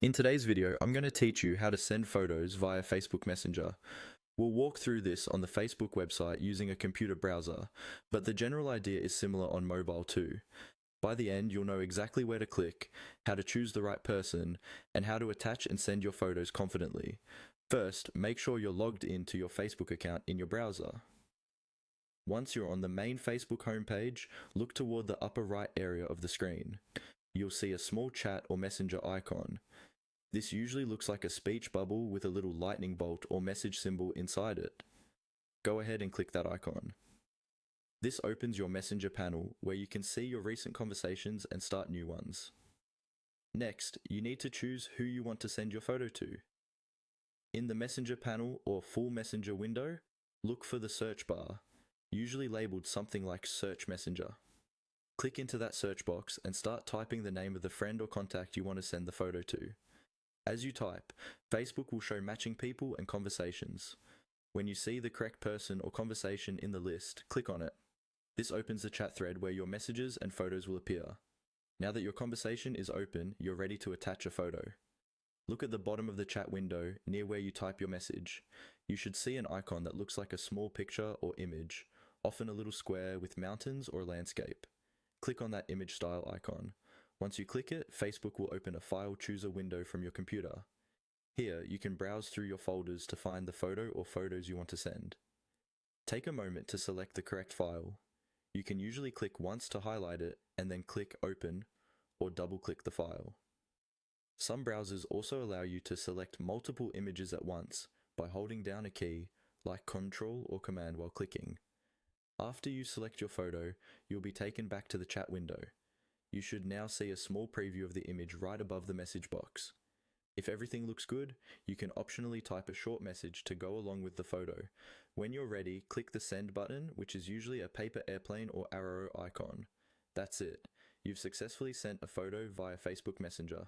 In today's video, I'm going to teach you how to send photos via Facebook Messenger. We'll walk through this on the Facebook website using a computer browser, but the general idea is similar on mobile too. By the end, you'll know exactly where to click, how to choose the right person, and how to attach and send your photos confidently. First, make sure you're logged into your Facebook account in your browser. Once you're on the main Facebook homepage, look toward the upper right area of the screen. You'll see a small chat or messenger icon. This usually looks like a speech bubble with a little lightning bolt or message symbol inside it. Go ahead and click that icon. This opens your Messenger panel where you can see your recent conversations and start new ones. Next, you need to choose who you want to send your photo to. In the Messenger panel or full Messenger window, look for the search bar, usually labeled something like Search Messenger. Click into that search box and start typing the name of the friend or contact you want to send the photo to. As you type, Facebook will show matching people and conversations. When you see the correct person or conversation in the list, click on it. This opens the chat thread where your messages and photos will appear. Now that your conversation is open, you're ready to attach a photo. Look at the bottom of the chat window near where you type your message. You should see an icon that looks like a small picture or image, often a little square with mountains or a landscape. Click on that image style icon. Once you click it, Facebook will open a file chooser window from your computer. Here, you can browse through your folders to find the photo or photos you want to send. Take a moment to select the correct file. You can usually click once to highlight it and then click Open or double-click the file. Some browsers also allow you to select multiple images at once by holding down a key like Ctrl or Command while clicking. After you select your photo, you'll be taken back to the chat window. You should now see a small preview of the image right above the message box. If everything looks good, you can optionally type a short message to go along with the photo. When you're ready, click the send button, which is usually a paper airplane or arrow icon. That's it. You've successfully sent a photo via Facebook Messenger.